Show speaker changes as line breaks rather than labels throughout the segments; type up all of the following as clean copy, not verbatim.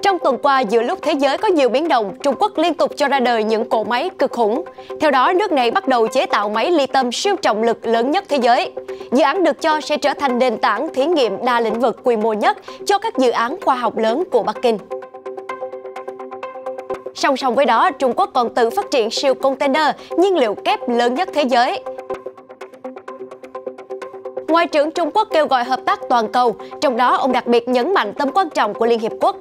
Trong tuần qua, giữa lúc thế giới có nhiều biến động, Trung Quốc liên tục cho ra đời những cỗ máy cực khủng. Theo đó, nước này bắt đầu chế tạo máy ly tâm siêu trọng lực lớn nhất thế giới. Dự án được cho sẽ trở thành nền tảng thí nghiệm đa lĩnh vực quy mô nhất cho các dự án khoa học lớn của Bắc Kinh. Song song với đó, Trung Quốc còn tự phát triển siêu container, nhiên liệu kép lớn nhất thế giới. Ngoại trưởng Trung Quốc kêu gọi hợp tác toàn cầu, trong đó ông đặc biệt nhấn mạnh tầm quan trọng của Liên Hiệp Quốc.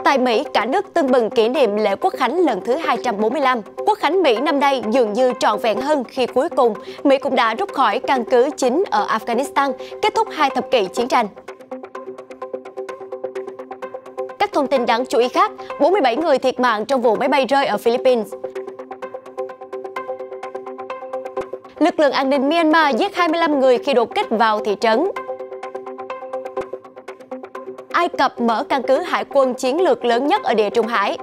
Tại Mỹ, cả nước tưng bừng kỷ niệm lễ Quốc khánh lần thứ 245. Quốc khánh Mỹ năm nay dường như trọn vẹn hơn khi cuối cùng Mỹ cũng đã rút khỏi căn cứ chính ở Afghanistan, kết thúc 2 thập kỷ chiến tranh. Các thông tin đáng chú ý khác, 47 người thiệt mạng trong vụ máy bay rơi ở Philippines. Lực lượng an ninh Myanmar giết 25 người khi đột kích vào thị trấn. Ai Cập mở căn cứ hải quân chiến lược lớn nhất ở Địa Trung Hải.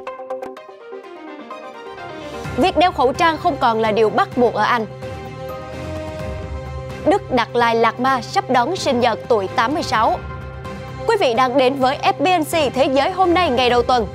Việc đeo khẩu trang không còn là điều bắt buộc ở Anh. Đức đặt Lai Lạt Ma sắp đón sinh nhật tuổi 86. Quý vị đang đến với FBNC Thế giới hôm nay ngày đầu tuần.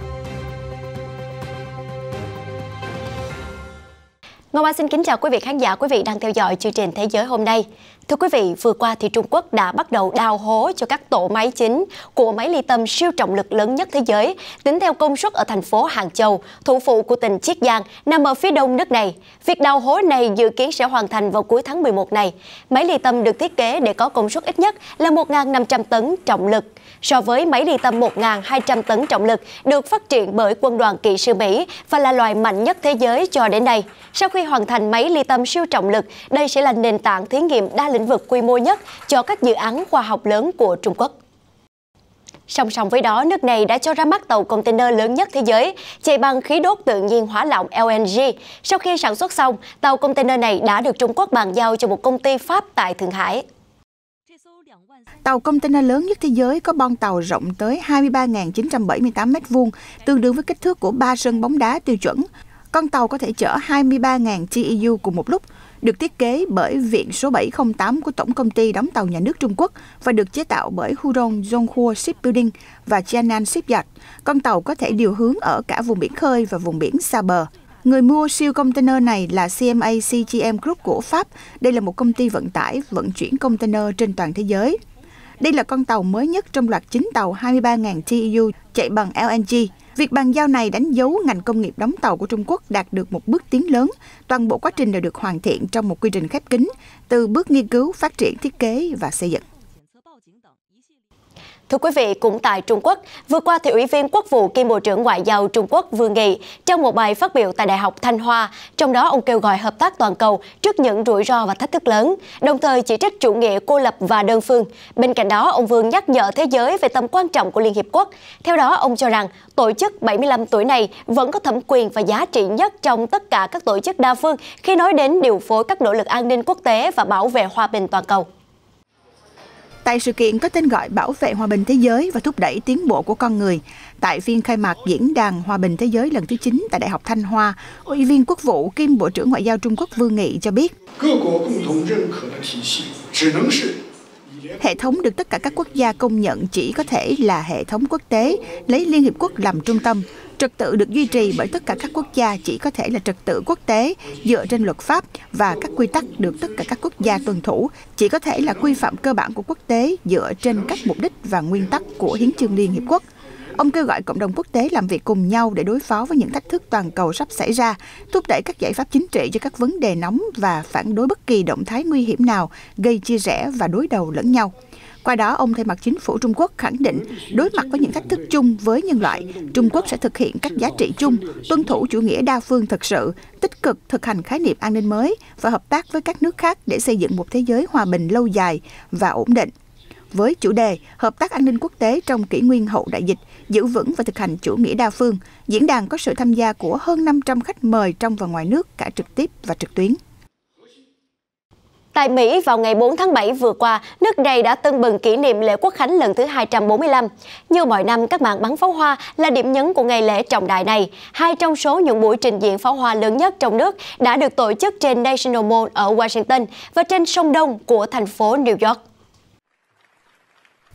Ngọc Anh xin kính chào quý vị khán giả, quý vị đang theo dõi chương trình Thế giới hôm nay. Thưa quý vị, vừa qua thì Trung Quốc đã bắt đầu đào hố cho các tổ máy chính của máy ly tâm siêu trọng lực lớn nhất thế giới, tính theo công suất ở thành phố Hàng Châu, thủ phủ của tỉnh Chiết Giang, nằm ở phía đông nước này. Việc đào hố này dự kiến sẽ hoàn thành vào cuối tháng 11 này. Máy ly tâm được thiết kế để có công suất ít nhất là 1.500 tấn trọng lực. So với máy ly tâm 1.200 tấn trọng lực được phát triển bởi quân đoàn kỹ sư Mỹ và là loại mạnh nhất thế giới cho đến nay. Sau khi hoàn thành máy ly tâm siêu trọng lực, đây sẽ là nền tảng thí nghiệm đa lĩnh vực quy mô nhất cho các dự án khoa học lớn của Trung Quốc. Song song với đó, nước này đã cho ra mắt tàu container lớn nhất thế giới, chạy bằng khí đốt tự nhiên hóa lỏng LNG. Sau khi sản xuất xong, tàu container này đã được Trung Quốc bàn giao cho một công ty Pháp tại Thượng Hải.
Tàu container lớn nhất thế giới có boong tàu rộng tới 23.978 m2, tương đương với kích thước của 3 sân bóng đá tiêu chuẩn. Con tàu có thể chở 23.000 TEU cùng một lúc, được thiết kế bởi Viện số 708 của Tổng công ty đóng tàu nhà nước Trung Quốc và được chế tạo bởi Hudong Zhonghua Shipbuilding và Jiangnan Shipyard. Con tàu có thể điều hướng ở cả vùng biển khơi và vùng biển xa bờ. Người mua siêu container này là CMA CGM Group của Pháp. Đây là một công ty vận tải, vận chuyển container trên toàn thế giới. Đây là con tàu mới nhất trong loạt 9 tàu 23.000 TEU chạy bằng LNG. Việc bàn giao này đánh dấu ngành công nghiệp đóng tàu của Trung Quốc đạt được một bước tiến lớn. Toàn bộ quá trình đều được hoàn thiện trong một quy trình khép kín, từ bước nghiên cứu, phát triển, thiết kế và xây dựng.
Thưa quý vị, cũng tại Trung Quốc, vừa qua thì Ủy viên Quốc vụ kiêm Bộ trưởng Ngoại giao Trung Quốc Vương Nghị trong một bài phát biểu tại Đại học Thanh Hoa, trong đó ông kêu gọi hợp tác toàn cầu trước những rủi ro và thách thức lớn, đồng thời chỉ trích chủ nghĩa cô lập và đơn phương. Bên cạnh đó, ông Vương nhắc nhở thế giới về tầm quan trọng của Liên Hiệp Quốc. Theo đó, ông cho rằng tổ chức 75 tuổi này vẫn có thẩm quyền và giá trị nhất trong tất cả các tổ chức đa phương khi nói đến điều phối các nỗ lực an ninh quốc tế và bảo vệ hòa bình toàn cầu.
Tại sự kiện có tên gọi Bảo vệ hòa bình thế giới và thúc đẩy tiến bộ của con người, tại phiên khai mạc Diễn đàn Hòa bình Thế giới lần thứ 9 tại Đại học Thanh Hoa, Ủy viên Quốc vụ kiêm Bộ trưởng Ngoại giao Trung Quốc Vương Nghị cho biết, hệ thống được tất cả các quốc gia công nhận chỉ có thể là hệ thống quốc tế, lấy Liên Hiệp Quốc làm trung tâm. Trật tự được duy trì bởi tất cả các quốc gia chỉ có thể là trật tự quốc tế dựa trên luật pháp, và các quy tắc được tất cả các quốc gia tuân thủ chỉ có thể là quy phạm cơ bản của quốc tế dựa trên các mục đích và nguyên tắc của Hiến chương Liên Hiệp Quốc. Ông kêu gọi cộng đồng quốc tế làm việc cùng nhau để đối phó với những thách thức toàn cầu sắp xảy ra, thúc đẩy các giải pháp chính trị cho các vấn đề nóng và phản đối bất kỳ động thái nguy hiểm nào gây chia rẽ và đối đầu lẫn nhau. Qua đó, ông thay mặt chính phủ Trung Quốc khẳng định, đối mặt với những thách thức chung với nhân loại, Trung Quốc sẽ thực hiện các giá trị chung, tuân thủ chủ nghĩa đa phương thực sự, tích cực thực hành khái niệm an ninh mới và hợp tác với các nước khác để xây dựng một thế giới hòa bình lâu dài và ổn định. Với chủ đề Hợp tác an ninh quốc tế trong kỷ nguyên hậu đại dịch, giữ vững và thực hành chủ nghĩa đa phương, diễn đàn có sự tham gia của hơn 500 khách mời trong và ngoài nước, cả trực tiếp và trực tuyến.
Tại Mỹ, vào ngày 4 tháng 7 vừa qua, nước này đã tưng bừng kỷ niệm lễ Quốc khánh lần thứ 245. Như mọi năm, các màn bắn pháo hoa là điểm nhấn của ngày lễ trọng đại này. Hai trong số những buổi trình diễn pháo hoa lớn nhất trong nước đã được tổ chức trên National Mall ở Washington và trên sông Đông của thành phố New York.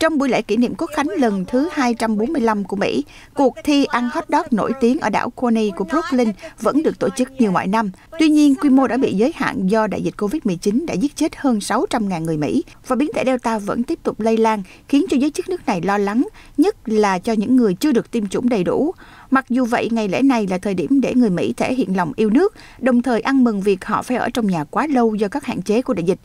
Trong buổi lễ kỷ niệm Quốc khánh lần thứ 245 của Mỹ, cuộc thi ăn hot dog nổi tiếng ở đảo Coney của Brooklyn vẫn được tổ chức như mọi năm. Tuy nhiên, quy mô đã bị giới hạn do đại dịch Covid-19 đã giết chết hơn 600.000 người Mỹ và biến thể Delta vẫn tiếp tục lây lan, khiến cho giới chức nước này lo lắng, nhất là cho những người chưa được tiêm chủng đầy đủ. Mặc dù vậy, ngày lễ này là thời điểm để người Mỹ thể hiện lòng yêu nước, đồng thời ăn mừng việc họ phải ở trong nhà quá lâu do các hạn chế của đại dịch.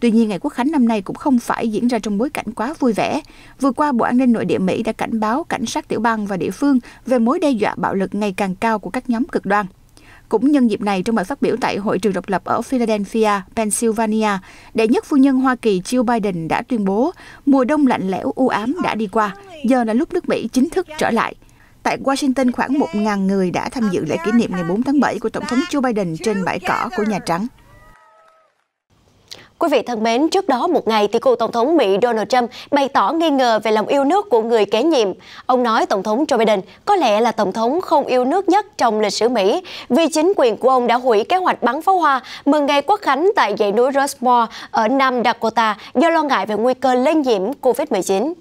Tuy nhiên, ngày Quốc khánh năm nay cũng không phải diễn ra trong bối cảnh quá vui vẻ. Vừa qua, Bộ An ninh Nội địa Mỹ đã cảnh báo cảnh sát tiểu bang và địa phương về mối đe dọa bạo lực ngày càng cao của các nhóm cực đoan. Cũng nhân dịp này, trong bài phát biểu tại Hội trường độc lập ở Philadelphia, Pennsylvania, đệ nhất phu nhân Hoa Kỳ Jill Biden đã tuyên bố mùa đông lạnh lẽo u ám đã đi qua, giờ là lúc nước Mỹ chính thức trở lại. Tại Washington, khoảng 1.000 người đã tham dự lễ kỷ niệm ngày 4 tháng 7 của Tổng thống Joe Biden trên bãi cỏ của Nhà Trắng.
Quý vị thân mến, trước đó một ngày thì cựu Tổng thống Mỹ Donald Trump bày tỏ nghi ngờ về lòng yêu nước của người kế nhiệm. Ông nói Tổng thống Joe Biden có lẽ là Tổng thống không yêu nước nhất trong lịch sử Mỹ vì chính quyền của ông đã hủy kế hoạch bắn pháo hoa mừng ngày Quốc khánh tại dãy núi Rushmore ở Nam Dakota do lo ngại về nguy cơ lây nhiễm COVID-19.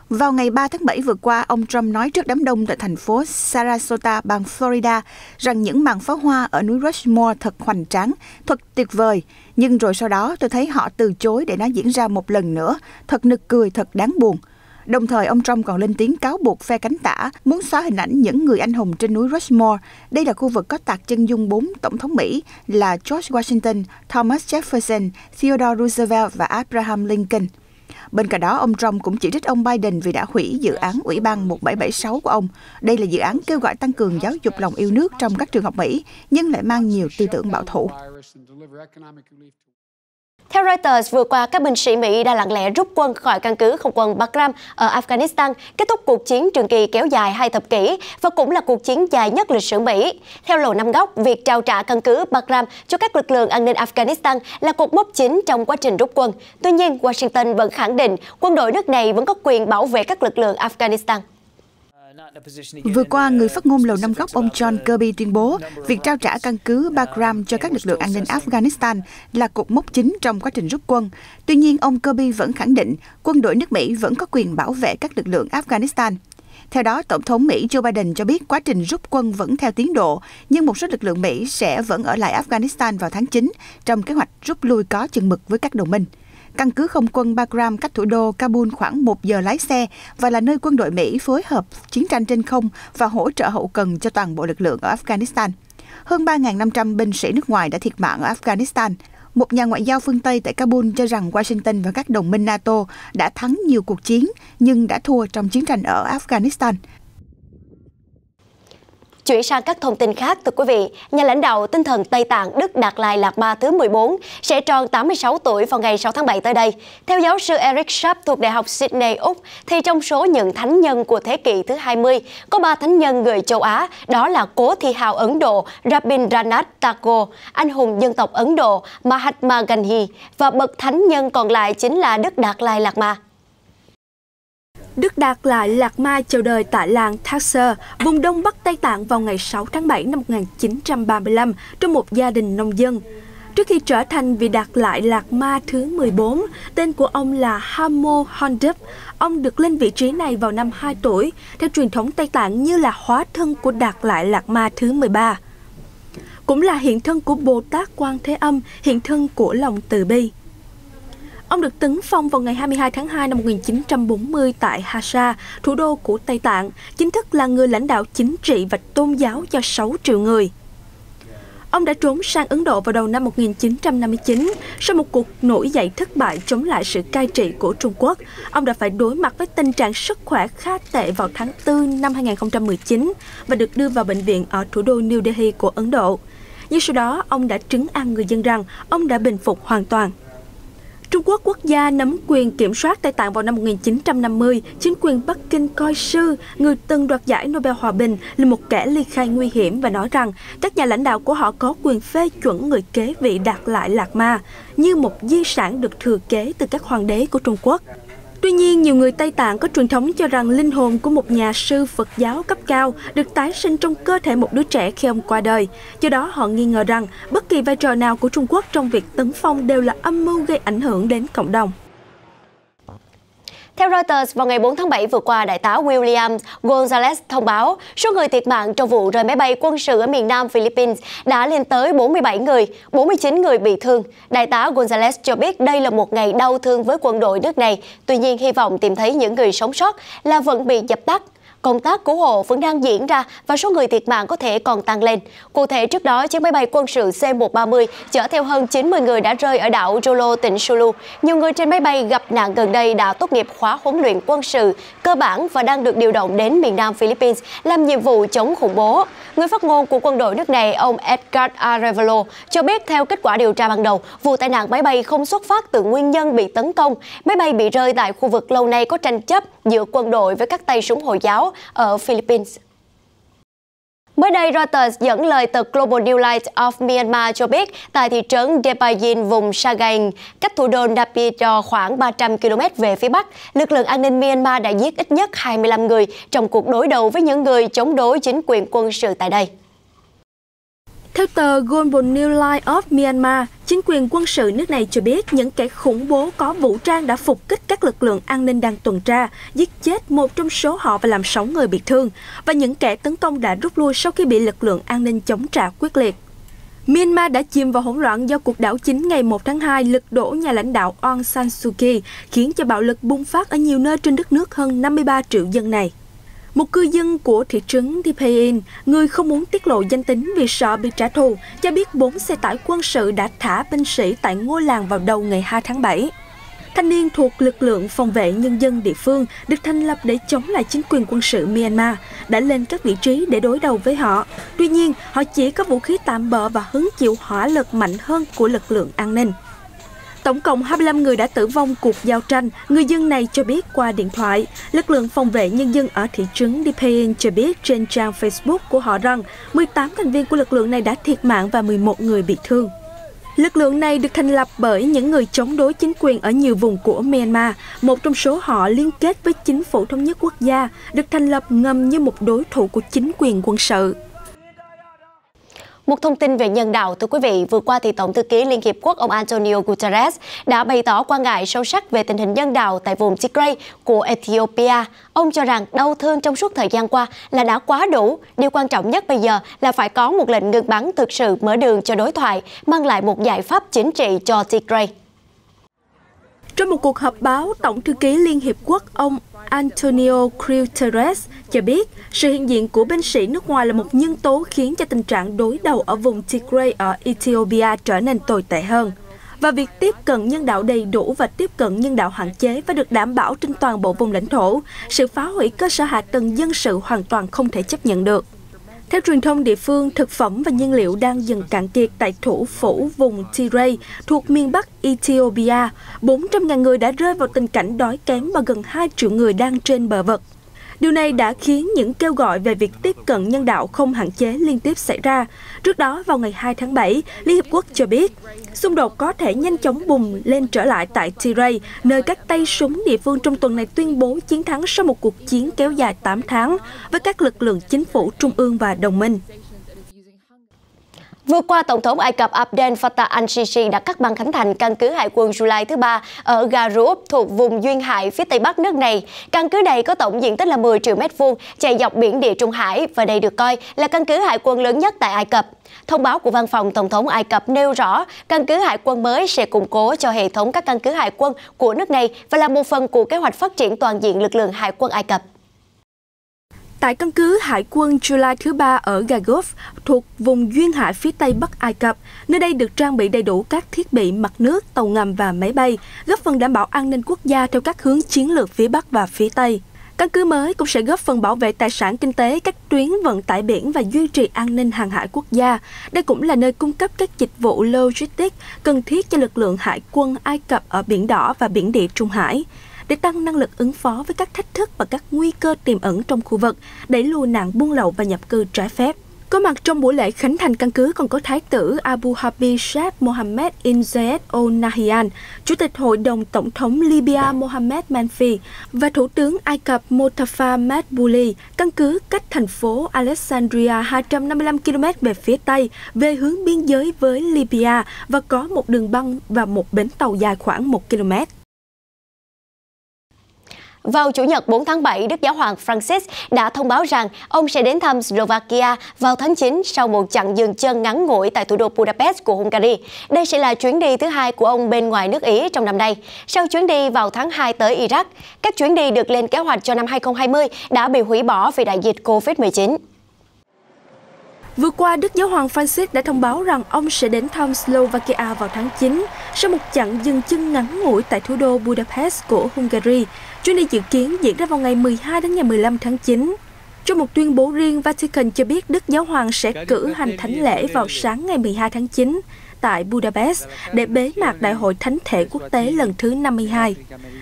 Vào ngày 3 tháng 7 vừa qua, ông Trump nói trước đám đông tại thành phố Sarasota, bang Florida, rằng những màn pháo hoa ở núi Rushmore thật hoành tráng, thật tuyệt vời. Nhưng rồi sau đó tôi thấy họ từ chối để nó diễn ra một lần nữa, thật nực cười, thật đáng buồn. Đồng thời, ông Trump còn lên tiếng cáo buộc phe cánh tả muốn xóa hình ảnh những người anh hùng trên núi Rushmore. Đây là khu vực có tạc chân dung 4 tổng thống Mỹ là George Washington, Thomas Jefferson, Theodore Roosevelt và Abraham Lincoln. Bên cạnh đó, ông Trump cũng chỉ trích ông Biden vì đã hủy dự án Ủy ban 1776 của ông. Đây là dự án kêu gọi tăng cường giáo dục lòng yêu nước trong các trường học Mỹ, nhưng lại mang nhiều tư tưởng bảo thủ.
Theo Reuters, vừa qua, các binh sĩ Mỹ đã lặng lẽ rút quân khỏi căn cứ không quân Bagram ở Afghanistan, kết thúc cuộc chiến trường kỳ kéo dài 2 thập kỷ và cũng là cuộc chiến dài nhất lịch sử Mỹ. Theo Lầu Năm Góc, việc trao trả căn cứ Bagram cho các lực lượng an ninh Afghanistan là cột mốc chính trong quá trình rút quân. Tuy nhiên, Washington vẫn khẳng định quân đội nước này vẫn có quyền bảo vệ các lực lượng Afghanistan.
Vừa qua, người phát ngôn Lầu Năm Góc ông John Kirby tuyên bố việc trao trả căn cứ Bagram cho các lực lượng an ninh Afghanistan là cột mốc chính trong quá trình rút quân. Tuy nhiên, ông Kirby vẫn khẳng định quân đội nước Mỹ vẫn có quyền bảo vệ các lực lượng Afghanistan. Theo đó, Tổng thống Mỹ Joe Biden cho biết quá trình rút quân vẫn theo tiến độ, nhưng một số lực lượng Mỹ sẽ vẫn ở lại Afghanistan vào tháng 9 trong kế hoạch rút lui có chừng mực với các đồng minh. Căn cứ không quân Bagram cách thủ đô Kabul khoảng 1 giờ lái xe và là nơi quân đội Mỹ phối hợp chiến tranh trên không và hỗ trợ hậu cần cho toàn bộ lực lượng ở Afghanistan. Hơn 3.500 binh sĩ nước ngoài đã thiệt mạng ở Afghanistan. Một nhà ngoại giao phương Tây tại Kabul cho rằng Washington và các đồng minh NATO đã thắng nhiều cuộc chiến nhưng đã thua trong chiến tranh ở Afghanistan.
Chuyển sang các thông tin khác, thưa quý vị, nhà lãnh đạo tinh thần Tây Tạng Đức Đạt Lai Lạt Ma thứ 14 sẽ tròn 86 tuổi vào ngày 6 tháng 7 tới đây. Theo giáo sư Eric Sharp thuộc Đại học Sydney, Úc, thì trong số những thánh nhân của thế kỷ thứ 20, có 3 thánh nhân người châu Á, đó là cố thi hào Ấn Độ Rabindranath Tagore, anh hùng dân tộc Ấn Độ Mahatma Gandhi, và bậc thánh nhân còn lại chính là Đức Đạt Lai Lạt Ma.
Đức Đạt Lai Lạt Ma chào đời tại làng Thaxer, vùng đông bắc Tây Tạng vào ngày 6 tháng 7 năm 1935 trong một gia đình nông dân. Trước khi trở thành vị Đạt Lai Lạt Ma thứ 14, tên của ông là Hamo Hondup. Ông được lên vị trí này vào năm 2 tuổi, theo truyền thống Tây Tạng như là hóa thân của Đạt Lai Lạt Ma thứ 13. Cũng là hiện thân của Bồ Tát Quan Thế Âm, hiện thân của lòng từ bi. Ông được tấn phong vào ngày 22 tháng 2 năm 1940 tại Lhasa, thủ đô của Tây Tạng, chính thức là người lãnh đạo chính trị và tôn giáo cho 6 triệu người. Ông đã trốn sang Ấn Độ vào đầu năm 1959, sau một cuộc nổi dậy thất bại chống lại sự cai trị của Trung Quốc. Ông đã phải đối mặt với tình trạng sức khỏe khá tệ vào tháng 4 năm 2019 và được đưa vào bệnh viện ở thủ đô New Delhi của Ấn Độ. Nhưng sau đó, ông đã trấn an người dân rằng ông đã bình phục hoàn toàn. Trung Quốc quốc gia nắm quyền kiểm soát Tây Tạng vào năm 1950, chính quyền Bắc Kinh coi Sư, người từng đoạt giải Nobel Hòa bình, là một kẻ ly khai nguy hiểm và nói rằng các nhà lãnh đạo của họ có quyền phê chuẩn người kế vị Đạt Lai Lạt Ma như một di sản được thừa kế từ các hoàng đế của Trung Quốc. Tuy nhiên, nhiều người Tây Tạng có truyền thống cho rằng linh hồn của một nhà sư Phật giáo cấp cao được tái sinh trong cơ thể một đứa trẻ khi ông qua đời. Do đó, họ nghi ngờ rằng bất kỳ vai trò nào của Trung Quốc trong việc tấn phong đều là âm mưu gây ảnh hưởng đến cộng đồng.
Theo Reuters, vào ngày 4 tháng 7 vừa qua, Đại tá William Gonzalez thông báo số người thiệt mạng trong vụ rơi máy bay quân sự ở miền Nam Philippines đã lên tới 47 người, 49 người bị thương. Đại tá Gonzalez cho biết đây là một ngày đau thương với quân đội nước này, tuy nhiên hy vọng tìm thấy những người sống sót là vẫn bị dập tắt. Công tác cứu hộ vẫn đang diễn ra và số người thiệt mạng có thể còn tăng lên. Cụ thể, trước đó, chiếc máy bay quân sự C-130 chở theo hơn 90 người đã rơi ở đảo Jolo, tỉnh Sulu. Nhiều người trên máy bay gặp nạn gần đây đã tốt nghiệp khóa huấn luyện quân sự cơ bản và đang được điều động đến miền Nam Philippines làm nhiệm vụ chống khủng bố. Người phát ngôn của quân đội nước này, ông Edgar Arevalo, cho biết theo kết quả điều tra ban đầu, vụ tai nạn máy bay không xuất phát từ nguyên nhân bị tấn công. Máy bay bị rơi tại khu vực lâu nay có tranh chấp giữa quân đội với các tay súng Hồi giáo ở Philippines. Mới đây, Reuters dẫn lời tờ Global New Light of Myanmar cho biết tại thị trấn Depayin, vùng Sagaing, cách thủ đô Naypyidaw khoảng 300 km về phía Bắc, lực lượng an ninh Myanmar đã giết ít nhất 25 người trong cuộc đối đầu với những người chống đối chính quyền quân sự tại đây.
Theo tờ Global New Light of Myanmar, chính quyền quân sự nước này cho biết những kẻ khủng bố có vũ trang đã phục kích các lực lượng an ninh đang tuần tra, giết chết một trong số họ và làm 6 người bị thương, và những kẻ tấn công đã rút lui sau khi bị lực lượng an ninh chống trả quyết liệt. Myanmar đã chìm vào hỗn loạn do cuộc đảo chính ngày 1 tháng 2 lật đổ nhà lãnh đạo Aung San Suu Kyi, khiến cho bạo lực bùng phát ở nhiều nơi trên đất nước hơn 53 triệu dân này. Một cư dân của thị trấn Depayin, người không muốn tiết lộ danh tính vì sợ bị trả thù, cho biết 4 xe tải quân sự đã thả binh sĩ tại ngôi làng vào đầu ngày 2 tháng 7. Thanh niên thuộc lực lượng phòng vệ nhân dân địa phương được thành lập để chống lại chính quyền quân sự Myanmar đã lên các vị trí để đối đầu với họ. Tuy nhiên, họ chỉ có vũ khí tạm bợ và hứng chịu hỏa lực mạnh hơn của lực lượng an ninh. Tổng cộng 25 người đã tử vong cuộc giao tranh, người dân này cho biết qua điện thoại. Lực lượng phòng vệ nhân dân ở thị trấn Depayin cho biết trên trang Facebook của họ rằng 18 thành viên của lực lượng này đã thiệt mạng và 11 người bị thương. Lực lượng này được thành lập bởi những người chống đối chính quyền ở nhiều vùng của Myanmar. Một trong số họ liên kết với chính phủ thống nhất quốc gia, được thành lập ngầm như một đối thủ của chính quyền quân sự.
Một thông tin về nhân đạo, thưa quý vị, vừa qua thì Tổng thư ký Liên Hiệp Quốc ông Antonio Guterres đã bày tỏ quan ngại sâu sắc về tình hình nhân đạo tại vùng Tigray của Ethiopia. Ông cho rằng đau thương trong suốt thời gian qua là đã quá đủ. Điều quan trọng nhất bây giờ là phải có một lệnh ngừng bắn thực sự mở đường cho đối thoại, mang lại một giải pháp chính trị cho Tigray.
Trong một cuộc họp báo, Tổng thư ký Liên Hiệp Quốc ông Antonio Guterres cho biết sự hiện diện của binh sĩ nước ngoài là một nhân tố khiến cho tình trạng đối đầu ở vùng Tigray ở Ethiopia trở nên tồi tệ hơn. Và việc tiếp cận nhân đạo đầy đủ và tiếp cận nhân đạo hạn chế phải được đảm bảo trên toàn bộ vùng lãnh thổ. Sự phá hủy cơ sở hạ tầng dân sự hoàn toàn không thể chấp nhận được. Theo truyền thông địa phương, thực phẩm và nhiên liệu đang dần cạn kiệt tại thủ phủ vùng Tigray thuộc miền Bắc Ethiopia. 400.000 người đã rơi vào tình cảnh đói kém và gần 2 triệu người đang trên bờ vực. Điều này đã khiến những kêu gọi về việc tiếp cận nhân đạo không hạn chế liên tiếp xảy ra. Trước đó, vào ngày 2 tháng 7, Liên Hiệp Quốc cho biết xung đột có thể nhanh chóng bùng lên trở lại tại Tigray, nơi các tay súng địa phương trong tuần này tuyên bố chiến thắng sau một cuộc chiến kéo dài 8 tháng với các lực lượng chính phủ trung ương và đồng minh.
Vừa qua, Tổng thống Ai Cập Abdel Fattah al-Sisi đã cắt băng khánh thành căn cứ hải quân July thứ 3 ở Garoub thuộc vùng duyên hải phía tây bắc nước này. Căn cứ này có tổng diện tích là 10 triệu m2, chạy dọc biển Địa Trung Hải và đây được coi là căn cứ hải quân lớn nhất tại Ai Cập. Thông báo của Văn phòng Tổng thống Ai Cập nêu rõ căn cứ hải quân mới sẽ củng cố cho hệ thống các căn cứ hải quân của nước này và là một phần của kế hoạch phát triển toàn diện lực lượng hải quân Ai Cập.
Tại căn cứ hải quân July thứ 3 ở Gagouf thuộc vùng duyên hải phía tây bắc Ai Cập, nơi đây được trang bị đầy đủ các thiết bị mặt nước, tàu ngầm và máy bay, góp phần đảm bảo an ninh quốc gia theo các hướng chiến lược phía bắc và phía tây. Căn cứ mới cũng sẽ góp phần bảo vệ tài sản kinh tế, các tuyến vận tải biển và duy trì an ninh hàng hải quốc gia. Đây cũng là nơi cung cấp các dịch vụ logistics cần thiết cho lực lượng hải quân Ai Cập ở Biển Đỏ và Biển Địa Trung Hải, để tăng năng lực ứng phó với các thách thức và các nguy cơ tiềm ẩn trong khu vực, đẩy lùi nạn buôn lậu và nhập cư trái phép. Có mặt trong buổi lễ khánh thành căn cứ còn có Thái tử Abu Habib Sheikh Mohammed bin Zayed Al Nahyan, Chủ tịch Hội đồng Tổng thống Libya Mohamed Menfi và Thủ tướng Ai Cập Mustafa Madbouli. Căn cứ cách thành phố Alexandria 255 km về phía tây, về hướng biên giới với Libya và có một đường băng và một bến tàu dài khoảng 1 km.
Vào Chủ nhật 4 tháng 7, Đức Giáo hoàng Francis đã thông báo rằng ông sẽ đến thăm Slovakia vào tháng 9 sau một chặng dừng chân ngắn ngủi tại thủ đô Budapest của Hungary. Đây sẽ là chuyến đi thứ hai của ông bên ngoài nước Ý trong năm nay. Sau chuyến đi vào tháng 2 tới Iraq, các chuyến đi được lên kế hoạch cho năm 2020 đã bị hủy bỏ vì đại dịch Covid-19.
Vừa qua, Đức Giáo hoàng Francis đã thông báo rằng ông sẽ đến thăm Slovakia vào tháng 9 sau một chặng dừng chân ngắn ngủi tại thủ đô Budapest của Hungary. Chuyến đi dự kiến diễn ra vào ngày 12 đến ngày 15 tháng 9. Trong một tuyên bố riêng, Vatican cho biết Đức Giáo hoàng sẽ cử hành thánh lễ vào sáng ngày 12 tháng 9 tại Budapest để bế mạc Đại hội Thánh thể quốc tế lần thứ 52.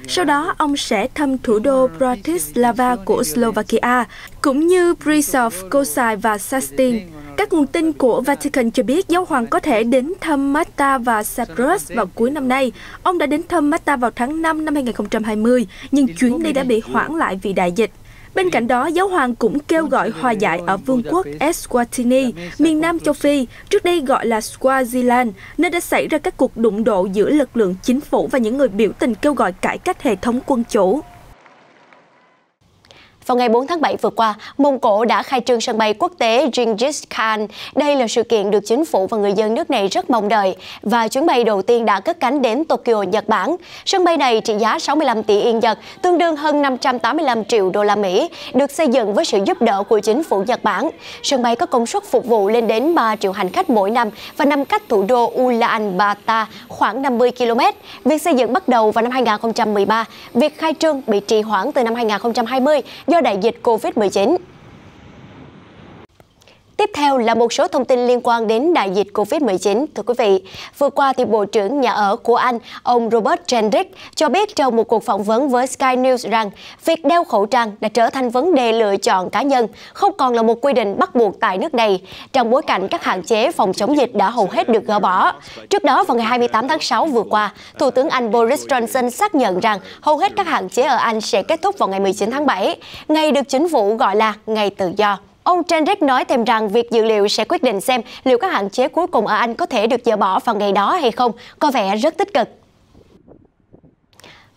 Sau đó, ông sẽ thăm thủ đô Bratislava của Slovakia, cũng như Prešov, Košice và Šaštín. Các nguồn tin của Vatican cho biết Giáo hoàng có thể đến thăm Malta và Cyprus vào cuối năm nay. Ông đã đến thăm Malta vào tháng 5 năm 2020, nhưng chuyến đi đã bị hoãn lại vì đại dịch. Bên cạnh đó, Giáo hoàng cũng kêu gọi hòa giải ở vương quốc Eswatini, miền Nam châu Phi, trước đây gọi là Swaziland, nơi đã xảy ra các cuộc đụng độ giữa lực lượng chính phủ và những người biểu tình kêu gọi cải cách hệ thống quân chủ.
Vào ngày 4 tháng 7 vừa qua, Mông Cổ đã khai trương sân bay quốc tế Genghis Khan. Đây là sự kiện được chính phủ và người dân nước này rất mong đợi và chuyến bay đầu tiên đã cất cánh đến Tokyo, Nhật Bản. Sân bay này trị giá 65 tỷ Yên Nhật, tương đương hơn 585 triệu đô la Mỹ, được xây dựng với sự giúp đỡ của chính phủ Nhật Bản. Sân bay có công suất phục vụ lên đến 3 triệu hành khách mỗi năm và nằm cách thủ đô Ulaanbaatar khoảng 50 km. Việc xây dựng bắt đầu vào năm 2013, việc khai trương bị trì hoãn từ năm 2020 do đại dịch Covid-19. Tiếp theo là một số thông tin liên quan đến đại dịch Covid-19. Thưa quý vị, vừa qua thì Bộ trưởng Nhà ở của Anh, ông Robert Jenrick, cho biết trong một cuộc phỏng vấn với Sky News rằng việc đeo khẩu trang đã trở thành vấn đề lựa chọn cá nhân, không còn là một quy định bắt buộc tại nước này, trong bối cảnh các hạn chế phòng chống dịch đã hầu hết được gỡ bỏ. Trước đó, vào ngày 28 tháng 6 vừa qua, Thủ tướng Anh Boris Johnson xác nhận rằng hầu hết các hạn chế ở Anh sẽ kết thúc vào ngày 19 tháng 7, ngày được chính phủ gọi là ngày tự do. Ông Jenrick nói thêm rằng việc dự liệu sẽ quyết định xem liệu các hạn chế cuối cùng ở Anh có thể được dỡ bỏ vào ngày đó hay không, có vẻ rất tích cực.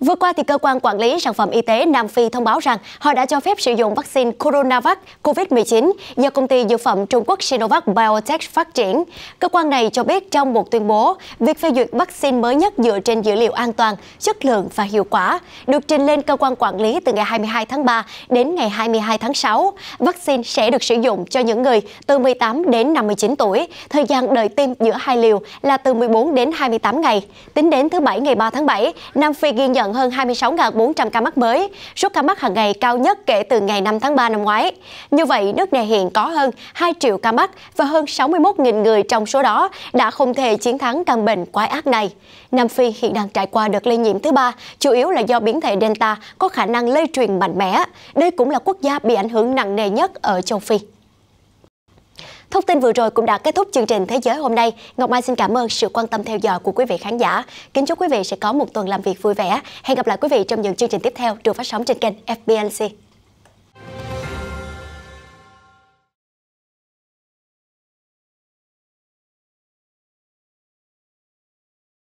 Vừa qua, thì Cơ quan Quản lý Sản phẩm Y tế Nam Phi thông báo rằng họ đã cho phép sử dụng vaccine Coronavac COVID-19 do công ty dược phẩm Trung Quốc Sinovac Biotech phát triển. Cơ quan này cho biết trong một tuyên bố, việc phê duyệt vaccine mới nhất dựa trên dữ liệu an toàn, chất lượng và hiệu quả được trình lên cơ quan quản lý từ ngày 22 tháng 3 đến ngày 22 tháng 6. Vaccine sẽ được sử dụng cho những người từ 18 đến 59 tuổi. Thời gian đợi tiêm giữa hai liều là từ 14 đến 28 ngày. Tính đến thứ Bảy ngày 3 tháng 7, Nam Phi ghi nhận hơn 26.400 ca mắc mới, số ca mắc hàng ngày cao nhất kể từ ngày 5 tháng 3 năm ngoái. Như vậy, nước này hiện có hơn 2 triệu ca mắc và hơn 61.000 người trong số đó đã không thể chiến thắng căn bệnh quái ác này. Nam Phi hiện đang trải qua đợt lây nhiễm thứ 3, chủ yếu là do biến thể Delta có khả năng lây truyền mạnh mẽ. Đây cũng là quốc gia bị ảnh hưởng nặng nề nhất ở châu Phi. Thông tin vừa rồi cũng đã kết thúc chương trình Thế giới hôm nay. Ngọc Mai xin cảm ơn sự quan tâm theo dõi của quý vị khán giả. Kính chúc quý vị sẽ có một tuần làm việc vui vẻ. Hẹn gặp lại quý vị trong những chương trình tiếp theo được phát sóng trên kênh FBNC.